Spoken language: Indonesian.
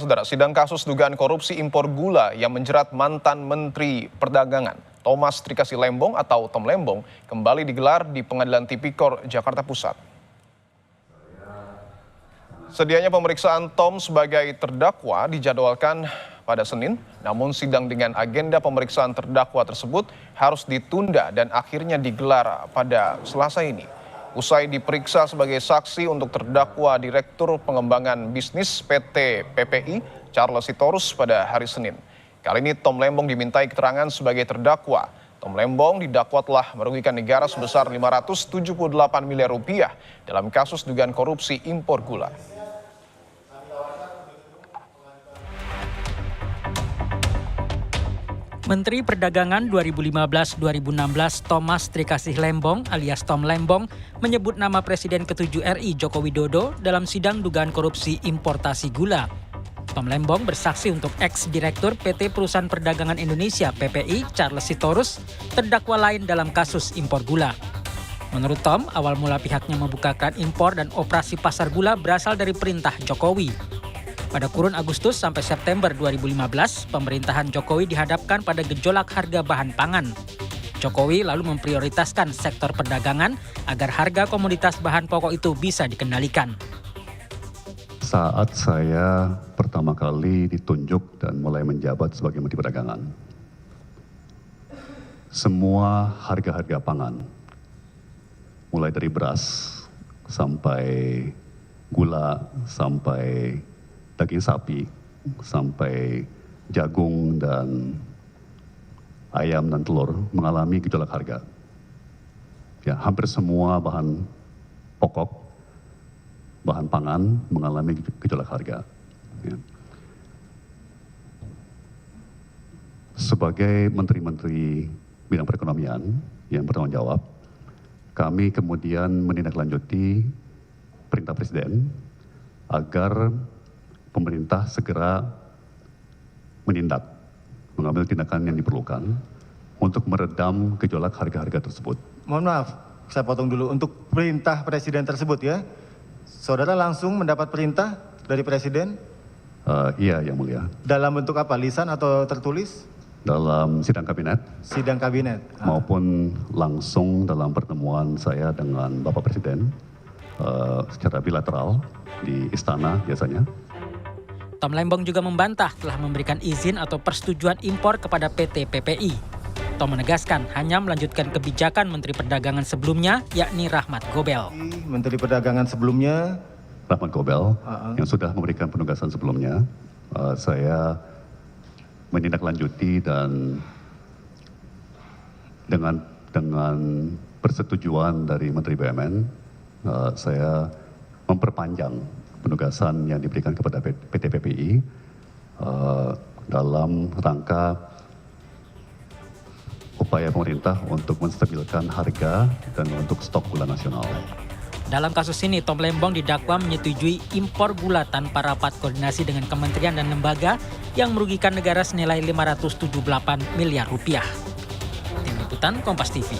Saudara, sidang kasus dugaan korupsi impor gula yang menjerat mantan Menteri Perdagangan Thomas Trikasi Lembong atau Tom Lembong kembali digelar di Pengadilan Tipikor Jakarta Pusat. Sedianya pemeriksaan Tom sebagai terdakwa dijadwalkan pada Senin, namun sidang dengan agenda pemeriksaan terdakwa tersebut harus ditunda dan akhirnya digelar pada Selasa ini. Usai diperiksa sebagai saksi untuk terdakwa Direktur Pengembangan Bisnis PT PPI, Charles Sitorus pada hari Senin. Kali ini Tom Lembong dimintai keterangan sebagai terdakwa. Tom Lembong didakwa telah merugikan negara sebesar 578 miliar rupiah dalam kasus dugaan korupsi impor gula. Menteri Perdagangan 2015-2016 Thomas Trikasi Lembong alias Tom Lembong menyebut nama Presiden ke-7 RI Joko Widodo dalam sidang dugaan korupsi importasi gula. Tom Lembong bersaksi untuk ex-direktur PT Perusahaan Perdagangan Indonesia PPI Charles Sitorus terdakwa lain dalam kasus impor gula. Menurut Tom, awal mula pihaknya membukakan impor dan operasi pasar gula berasal dari perintah Jokowi. Pada kurun Agustus sampai September 2015, pemerintahan Jokowi dihadapkan pada gejolak harga bahan pangan. Jokowi lalu memprioritaskan sektor perdagangan agar harga komoditas bahan pokok itu bisa dikendalikan. Saat saya pertama kali ditunjuk dan mulai menjabat sebagai Menteri Perdagangan, semua harga-harga pangan, mulai dari beras sampai gula, sampai daging sapi, sampai jagung dan ayam dan telur mengalami gejolak harga. Ya, hampir semua bahan pokok, bahan pangan mengalami gejolak harga. Ya. Sebagai menteri-menteri bidang perekonomian yang bertanggung jawab, kami kemudian menindaklanjuti perintah Presiden agar pemerintah segera menindak, mengambil tindakan yang diperlukan untuk meredam gejolak harga-harga tersebut. Mohon maaf, saya potong dulu. Untuk perintah Presiden tersebut ya, saudara langsung mendapat perintah dari Presiden? Iya, Yang Mulia. Dalam bentuk apa? Lisan atau tertulis? Dalam sidang kabinet. Sidang kabinet. Maupun langsung dalam pertemuan saya dengan Bapak Presiden secara bilateral di istana biasanya. Tom Lembong juga membantah telah memberikan izin atau persetujuan impor kepada PT PPI. Tom menegaskan hanya melanjutkan kebijakan Menteri Perdagangan sebelumnya, yakni Rahmat Gobel. Menteri Perdagangan sebelumnya, Rahmat Gobel, yang sudah memberikan penugasan sebelumnya, saya menindaklanjuti dan dengan persetujuan dari Menteri BUMN, saya memperpanjang penugasan yang diberikan kepada PT PPI dalam rangka upaya pemerintah untuk menstabilkan harga dan untuk stok gula nasional. Dalam kasus ini, Tom Lembong didakwa menyetujui impor gula tanpa rapat koordinasi dengan kementerian dan lembaga yang merugikan negara senilai 578 miliar rupiah. Tim Liputan Kompas TV.